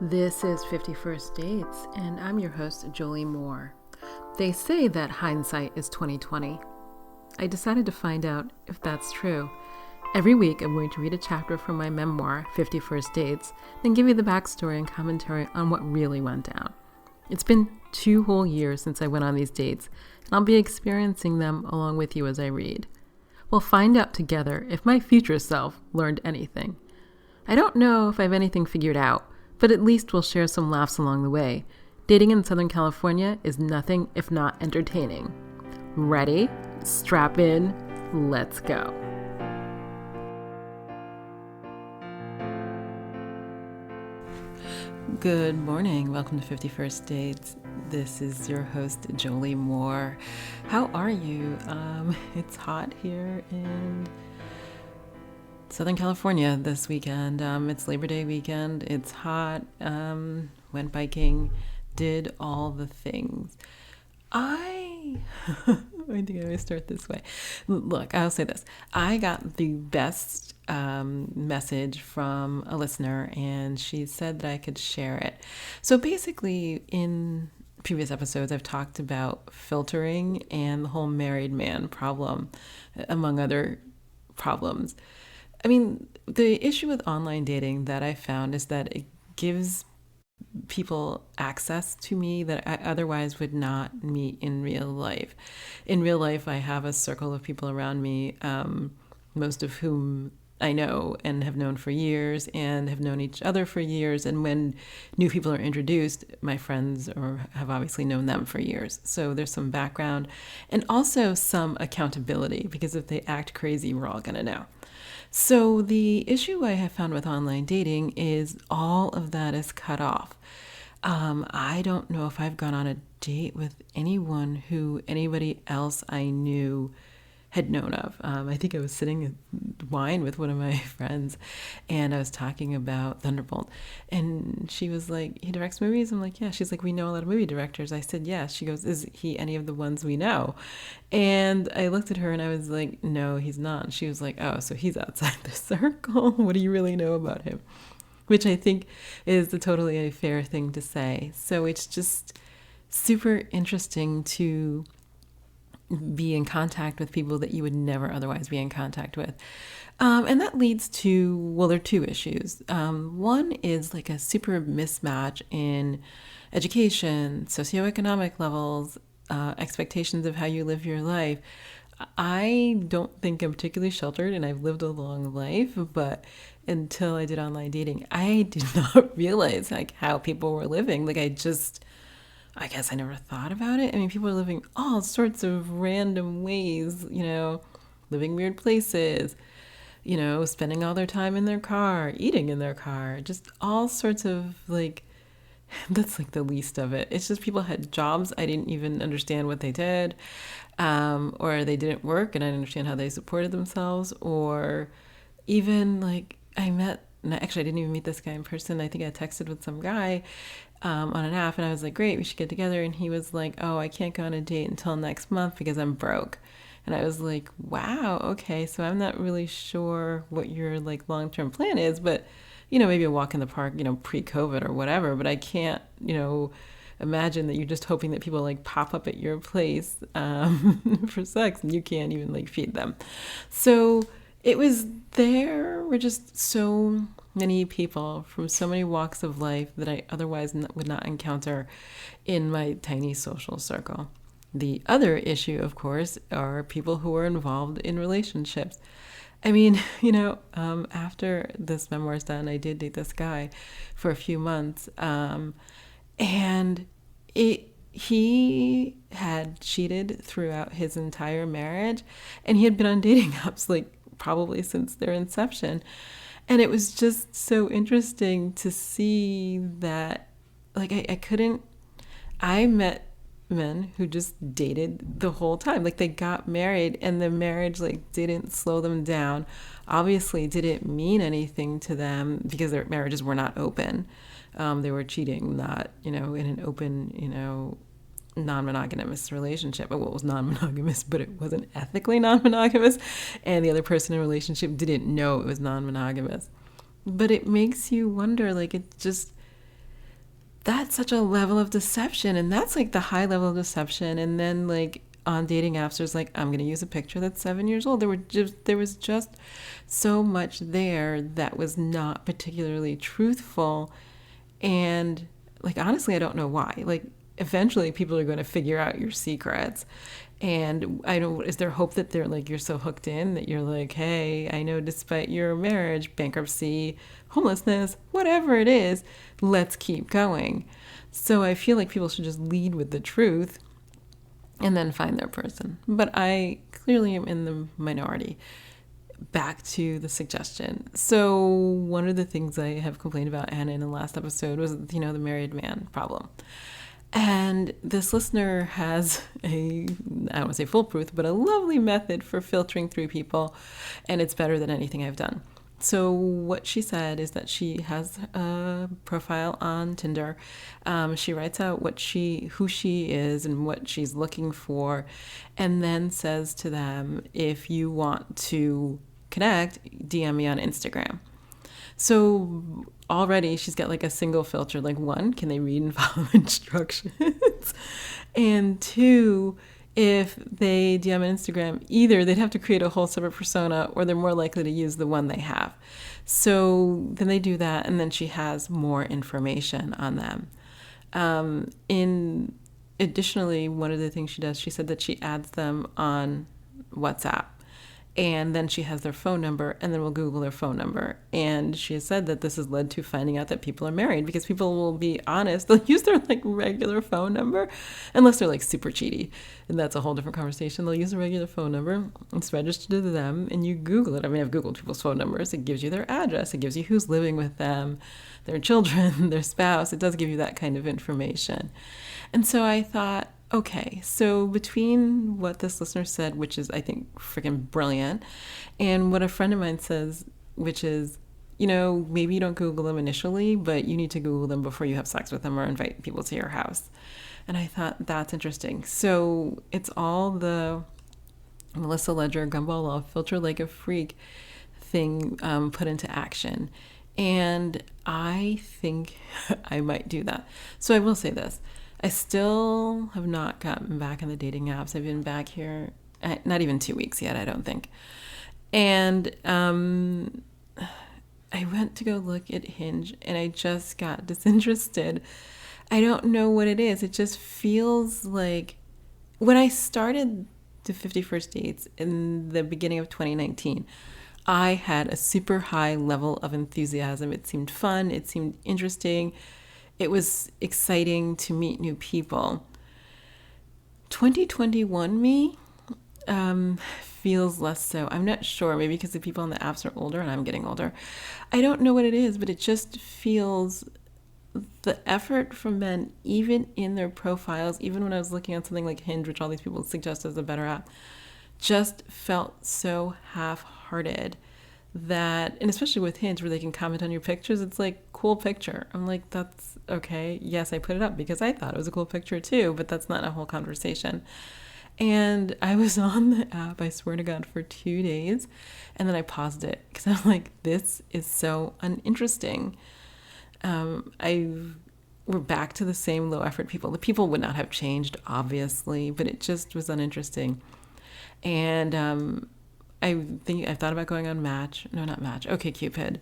This is 51st Dates, and I'm your host, Jolie Moore. They say that hindsight is 2020. I decided to find out if that's true. Every week, I'm going to read a chapter from my memoir, 51st Dates, then give you the backstory and commentary on what really went down. It's been 2 whole years since I went on these dates, and I'll be experiencing them along with you as I read. We'll find out together if my future self learned anything. I don't know if I have anything figured out, but at least we'll share some laughs along the way. Dating in Southern California is nothing if not entertaining. Ready? Strap in. Let's go. Good morning. Welcome to 51st Dates. This is your host, Jolie Moore. How are you? It's hot here in Southern California this weekend. It's Labor Day weekend. It's hot. Went biking. Did all the things. I think I always start this way. Look, I'll say this. I got the best message from a listener, and she said that I could share it. So basically, in previous episodes, I've talked about filtering and the whole married man problem, among other problems. I mean, the issue with online dating that I found is that it gives people access to me that I otherwise would not meet in real life. In real life, I have a circle of people around me, most of whom I know and have known for years and have known each other for years. And when new people are introduced, my friends have obviously known them for years. So there's some background and also some accountability, because if they act crazy, we're all going to know. So the issue I have found with online dating is all of that is cut off. I don't know if I've gone on a date with anyone who anybody else I knew had known of. I think I was sitting at wine with one of my friends, and I was talking about Thunderbolt, and she was like, "He directs movies?" I'm like, "Yeah." She's like, "We know a lot of movie directors." I said, "Yes." She goes, "Is he any of the ones we know?" And I looked at her and I was like, "No, he's not." And she was like, "Oh, so he's outside the circle. What do you really know about him?" Which I think is a totally fair thing to say. So it's just super interesting to be in contact with people that you would never otherwise be in contact with. And that leads to, well, there are 2 issues. One is like a super mismatch in education, socioeconomic levels, expectations of how you live your life. I don't think I'm particularly sheltered, and I've lived a long life, but until I did online dating, I did not realize like how people were living. Like I guess I never thought about it. I mean, people are living all sorts of random ways, living weird places, spending all their time in their car, eating in their car, just all sorts of that's like the least of it. It's just people had jobs I didn't even understand what they did, or they didn't work and I didn't understand how they supported themselves, or even actually I didn't even meet this guy in person. I think I texted with some guy on an app, and I was like, "Great, we should get together." And he was like, "Oh, I can't go on a date until next month because I'm broke." And I was like, "Wow, okay, so I'm not really sure what your long-term plan is, but maybe a walk in the park, pre-COVID or whatever, but I can't, imagine that you're just hoping that people pop up at your place for sex and you can't even feed them." So there were just so many people from so many walks of life that I otherwise would not encounter in my tiny social circle. The other issue, of course, are people who are involved in relationships. I mean, after this memoir is done, I did date this guy for a few months, and he had cheated throughout his entire marriage, and he had been on dating apps probably since their inception. And it was just so interesting to see that, I met men who just dated the whole time. They got married and the marriage didn't slow them down. Obviously didn't mean anything to them because their marriages were not open. They were cheating, not, in an open, non-monogamous relationship. Well, it was non-monogamous, but it wasn't ethically non-monogamous, and the other person in the relationship didn't know it was non-monogamous. But it makes you wonder, that's such a level of deception. And that's like the high level of deception. And then like on dating apps, there's like, I'm going to use a picture that's 7 years old. There was just so much there that was not particularly truthful. And like, honestly, I don't know why. Like, eventually people are going to figure out your secrets. And I don't, is there hope that they're like, you're so hooked in that you're like, hey, I know despite your marriage, bankruptcy, homelessness, whatever it is, let's keep going. So I feel like people should just lead with the truth and then find their person. But I clearly am in the minority. Back to the suggestion. So one of the things I have complained about, Anna, in the last episode was, the married man problem. And this listener has I don't want to say foolproof, but a lovely method for filtering through people. And it's better than anything I've done. So what she said is that she has a profile on Tinder. She writes out who she is and what she's looking for, and then says to them, if you want to connect, DM me on Instagram. So already she's got like a single filter, like one, can they read and follow instructions? And two, if they DM on Instagram, either they'd have to create a whole separate persona or they're more likely to use the one they have. So then they do that, and then she has more information on them. Additionally, one of the things she does, she said that she adds them on WhatsApp. And then she has their phone number, and then we'll Google their phone number. And she has said that this has led to finding out that people are married, because people will be honest. They'll use their like regular phone number, unless they're like super cheaty. And that's a whole different conversation. They'll use a regular phone number. It's registered to them, and you Google it. I mean, I've Googled people's phone numbers. It gives you their address. It gives you who's living with them, their children, their spouse. It does give you that kind of information. And so I thought, okay, so between what this listener said, which is, I think, freaking brilliant, and what a friend of mine says, which is, maybe you don't Google them initially, but you need to Google them before you have sex with them or invite people to your house. And I thought, that's interesting. So it's all the Melissa Ledger Gumball Law filter like a freak thing put into action. And I think I might do that. So I will say this. I still have not gotten back on the dating apps. I've been back here, not even 2 weeks yet, I don't think. And I went to go look at Hinge, and I just got disinterested. I don't know what it is. It just feels like when I started the 50 First Dates in the beginning of 2019, I had a super high level of enthusiasm. It seemed fun. It seemed interesting. It was exciting to meet new people. 2021 me feels less so. I'm not sure, maybe because the people on the apps are older and I'm getting older. I don't know what it is, but it just feels the effort from men, even in their profiles, even when I was looking at something like Hinge, which all these people suggest as a better app, just felt so half-hearted. That, and especially with Hinge where they can comment on your pictures, it's like, cool picture. I'm like, that's okay. Yes, I put it up because I thought it was a cool picture too, but that's not a whole conversation. And I was on the app, I swear to God, for 2 days, and then I paused it because I'm like, this is so uninteresting. We're back to the same low effort people. The people would not have changed, obviously, but it just was uninteresting. And I've thought about going on OkCupid.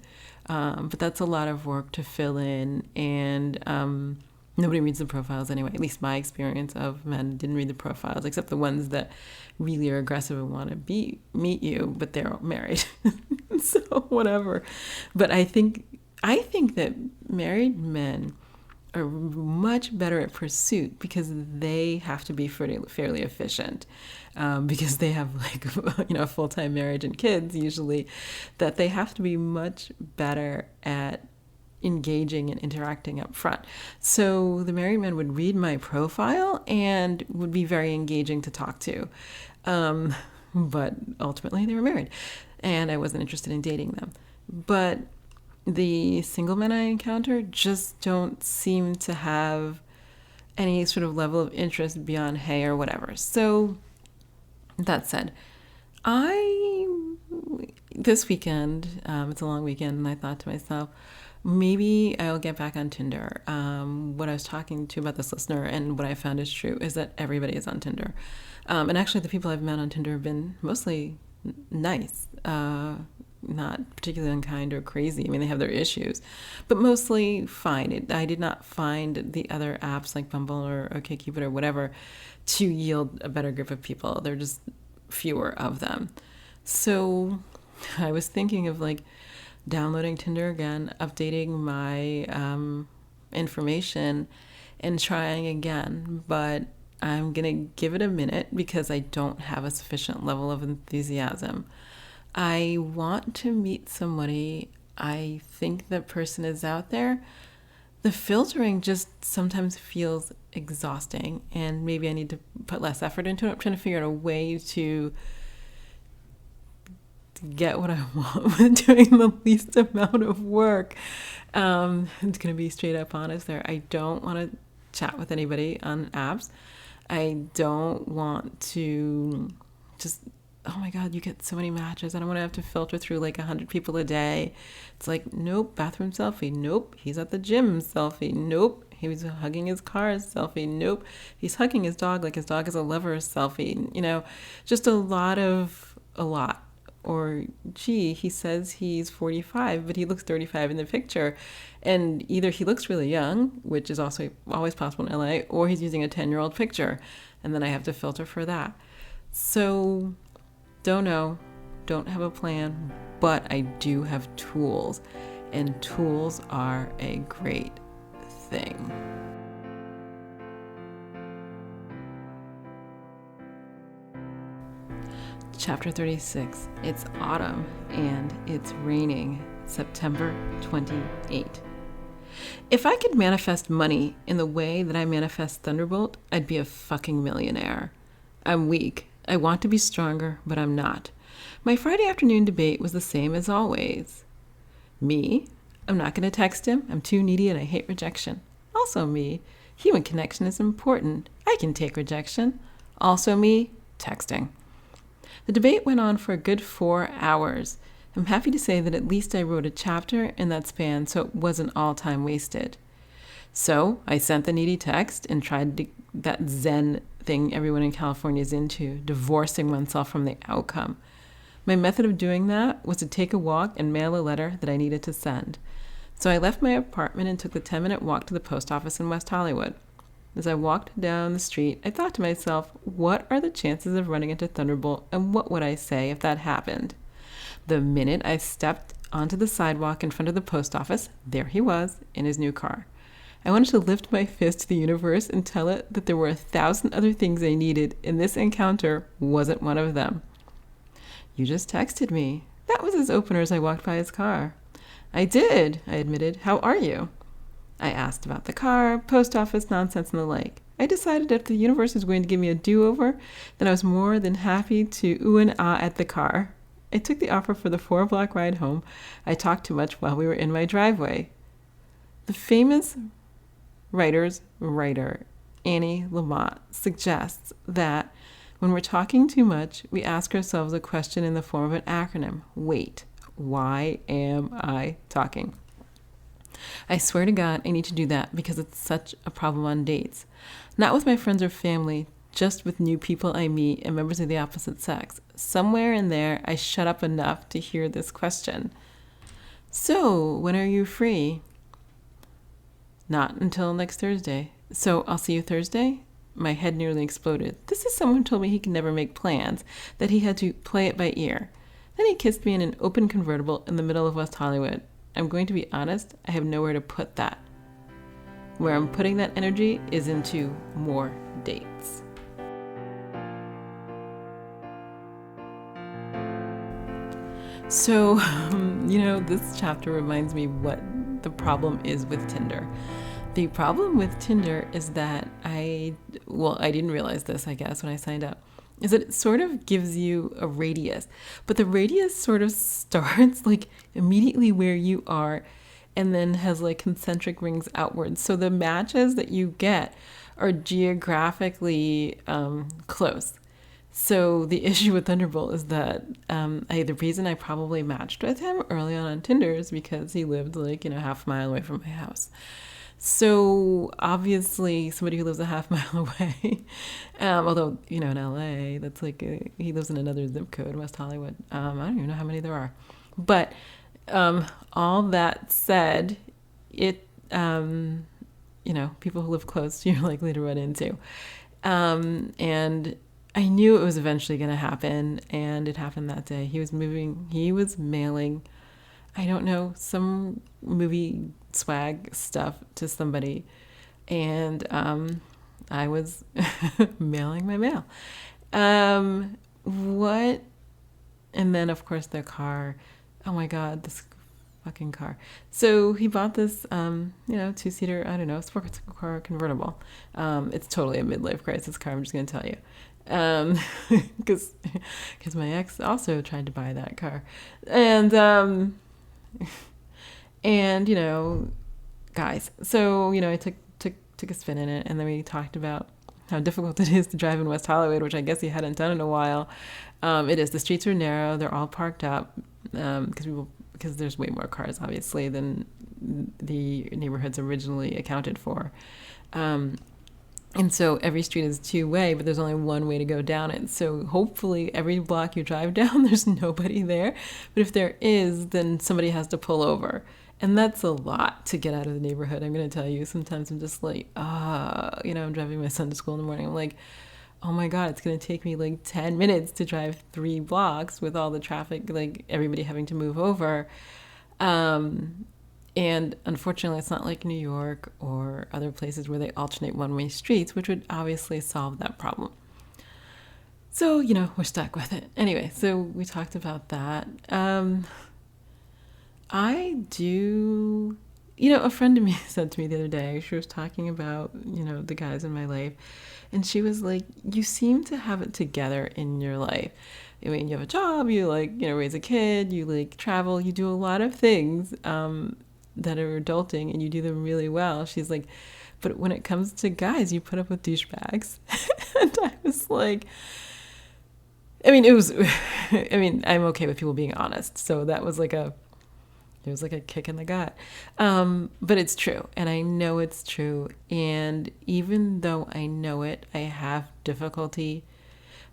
But that's a lot of work to fill in, and nobody reads the profiles anyway. At least my experience of men didn't read the profiles, except the ones that really are aggressive and want to meet you, but they're married. So whatever. But I think that married men are much better at pursuit because they have to be fairly efficient, because they have like a full-time marriage and kids usually, that they have to be much better at engaging and interacting up front. So the married men would read my profile and would be very engaging to talk to, but ultimately they were married and I wasn't interested in dating them. But the single men I encounter just don't seem to have any sort of level of interest beyond hey or whatever. So that said, this weekend, it's a long weekend, and I thought to myself, maybe I'll get back on Tinder. What I was talking to about this listener and what I found is true is that everybody is on Tinder. And actually, the people I've met on Tinder have been mostly nice, not particularly unkind or crazy. I mean, they have their issues, but mostly fine. I did not find the other apps like Bumble or OkCupid or whatever to yield a better group of people. There are just fewer of them. So I was thinking of like downloading Tinder again, updating my information, and trying again. But I'm going to give it a minute because I don't have a sufficient level of enthusiasm. I want to meet somebody. I think that person is out there. The filtering just sometimes feels exhausting, and maybe I need to put less effort into it. I'm trying to figure out a way to get what I want with doing the least amount of work. It's going to be straight up honest there. I don't want to chat with anybody on apps. I don't want to just, oh my God, you get so many matches. I don't want to have to filter through like 100 people a day. It's like, nope, bathroom selfie. Nope, he's at the gym selfie. Nope, he was hugging his car selfie. Nope, he's hugging his dog like his dog is a lover selfie. You know, just a lot. Or, gee, he says he's 45, but he looks 35 in the picture. And either he looks really young, which is also always possible in LA, or he's using a 10-year-old picture. And then I have to filter for that. So, don't know, don't have a plan, but I do have tools. And tools are a great thing. Chapter 36. It's autumn and it's raining. September 28. If I could manifest money in the way that I manifest Thunderbolt, I'd be a fucking millionaire. I'm weak. I want to be stronger, but I'm not. My Friday afternoon debate was the same as always. Me? I'm not going to text him. I'm too needy and I hate rejection. Also me. Human connection is important. I can take rejection. Also me. Texting. The debate went on for a good 4 hours. I'm happy to say that at least I wrote a chapter in that span, so it wasn't all time wasted. So I sent the needy text and tried that Zen thing everyone in California is into, divorcing oneself from the outcome. My method of doing that was to take a walk and mail a letter that I needed to send. So I left my apartment and took the 10-minute walk to the post office in West Hollywood. As I walked down the street, I thought to myself, what are the chances of running into Thunderbolt, and what would I say if that happened? The minute I stepped onto the sidewalk in front of the post office, there he was in his new car. I wanted to lift my fist to the universe and tell it that there were 1,000 other things I needed, and this encounter wasn't one of them. You just texted me. That was his opener as I walked by his car. I did, I admitted. How are you? I asked about the car, post office nonsense, and the like. I decided if the universe was going to give me a do-over, then I was more than happy to ooh and ah at the car. I took the offer for the 4-block ride home. I talked too much while we were in my driveway. The famous writer, Annie Lamott, suggests that when we're talking too much, we ask ourselves a question in the form of an acronym. Wait, why am I talking? I swear to God, I need to do that because it's such a problem on dates. Not with my friends or family, just with new people I meet and members of the opposite sex. Somewhere in there, I shut up enough to hear this question. So, when are you free? Not until next Thursday. So, I'll see you Thursday? My head nearly exploded. This is someone who told me he could never make plans, that he had to play it by ear. Then he kissed me in an open convertible in the middle of West Hollywood. I'm going to be honest, I have nowhere to put that. Where I'm putting that energy is into more dates. So, this chapter reminds me what the problem is with Tinder. The problem with Tinder is that I didn't realize this, I guess, when I signed up, is that it sort of gives you a radius, but the radius sort of starts like immediately where you are and then has like concentric rings outwards. So the matches that you get are geographically close. So the issue with Thunderbolt is that the reason I probably matched with him early on Tinder is because he lived like, half a mile away from my house. So obviously somebody who lives a half mile away, although, in LA, that's like, he lives in another zip code, West Hollywood. I don't even know how many there are. But all that said, it, people who live close, you're likely to run into. And I knew it was eventually going to happen, and it happened that day. He was mailing, I don't know, some movie swag stuff to somebody, and I was mailing my mail. What? And then, of course, their car. Oh my God, this fucking car. So he bought this, two-seater, I don't know, sports car convertible. It's totally a midlife crisis car, I'm just going to tell you. Because my ex also tried to buy that car. And guys. So, I took a spin in it, and then we talked about how difficult it is to drive in West Hollywood, which I guess he hadn't done in a while. It is. The streets are narrow. They're all parked up because there's way more cars, obviously, than the neighborhoods originally accounted for. And so every street is two-way, but there's only one way to go down it. So hopefully every block you drive down, there's nobody there. But if there is, then somebody has to pull over. And that's a lot to get out of the neighborhood. I'm going to tell you, sometimes I'm just like, I'm driving my son to school in the morning. I'm like, oh my God, it's going to take me like 10 minutes to drive 3 blocks with all the traffic, like everybody having to move over. And unfortunately, it's not like New York or other places where they alternate one-way streets, which would obviously solve that problem. So, we're stuck with it. Anyway, so we talked about that. A friend of me said to me the other day, she was talking about, the guys in my life. And she was like, you seem to have it together in your life. I mean, you have a job, you raise a kid, you travel, you do a lot of things that are adulting, and you do them really well. She's like, but when it comes to guys, you put up with douchebags. And I was like, I'm okay with people being honest. So that was it was like a kick in the gut. But it's true. And I know it's true. And even though I know it, I have difficulty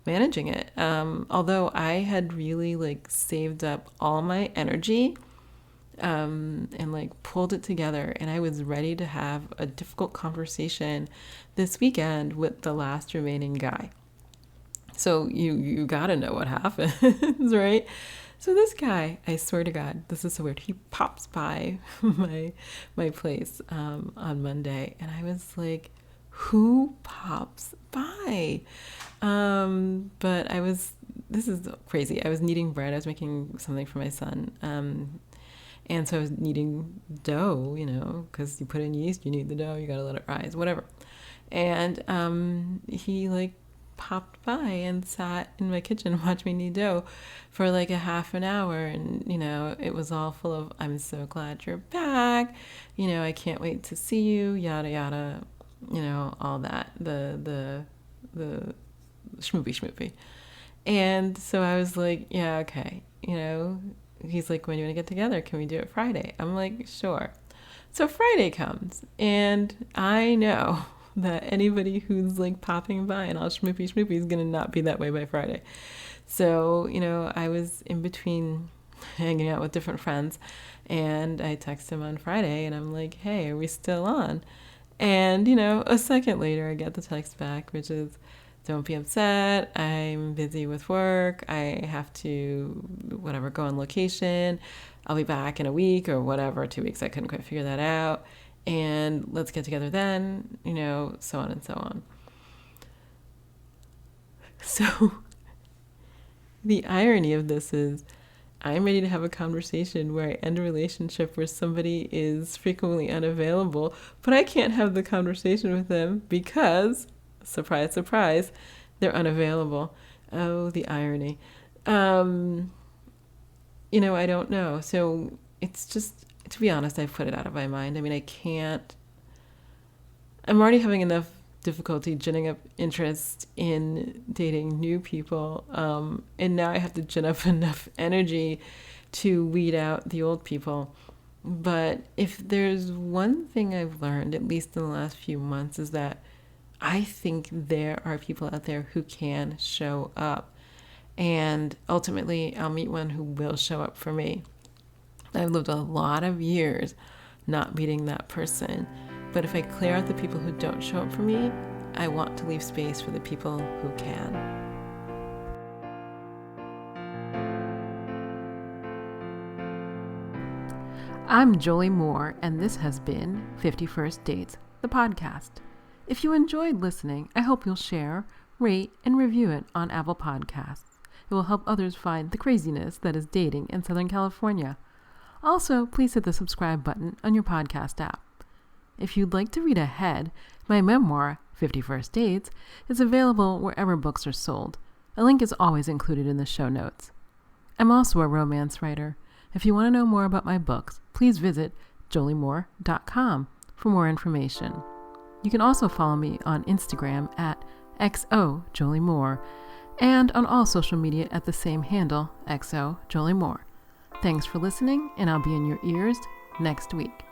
managing it. Although I had really saved up all my energy and pulled it together, and I was ready to have a difficult conversation this weekend with the last remaining guy. So you gotta know what happens, right? So this guy, I swear to God, this is so weird. He pops by my place on Monday, and I was like, who pops by? But this is crazy. I was kneading bread. I was making something for my son. And so I was kneading dough, because you put in yeast, you knead the dough, you got to let it rise, whatever. And he popped by and sat in my kitchen and watched me knead dough for a half an hour. And, it was all full of, I'm so glad you're back. I can't wait to see you, yada, yada, all that, the schmoopy. And so I was like, yeah, okay, he's like, when do you want to get together? Can we do it Friday? I'm like, sure. So Friday comes, and I know that anybody who's popping by and all schmoopy is going to not be that way by Friday. So, I was in between hanging out with different friends, and I text him on Friday, and I'm like, hey, are we still on? And, a second later, I get the text back, which is, don't be upset. I'm busy with work. I have to, go on location. I'll be back in a week or whatever, 2 weeks. I couldn't quite figure that out. And let's get together then, so on and so on. So the irony of this is I'm ready to have a conversation where I end a relationship where somebody is frequently unavailable, but I can't have the conversation with them because, surprise, surprise, they're unavailable. Oh, the irony. I don't know. So it's just, to be honest, I've put it out of my mind. I mean, I'm already having enough difficulty ginning up interest in dating new people. And now I have to gin up enough energy to weed out the old people. But if there's one thing I've learned, at least in the last few months, is that I think there are people out there who can show up. And ultimately, I'll meet one who will show up for me. I've lived a lot of years not meeting that person. But if I clear out the people who don't show up for me, I want to leave space for the people who can. I'm Jolie Moore, and this has been 51st Dates, the podcast. If you enjoyed listening, I hope you'll share, rate, and review it on Apple Podcasts. It will help others find the craziness that is dating in Southern California. Also, please hit the subscribe button on your podcast app. If you'd like to read ahead, my memoir, 51st Dates, is available wherever books are sold. A link is always included in the show notes. I'm also a romance writer. If you want to know more about my books, please visit joliemoore.com for more information. You can also follow me on Instagram at xojoliemoore and on all social media at the same handle, xojoliemoore. Thanks for listening, and I'll be in your ears next week.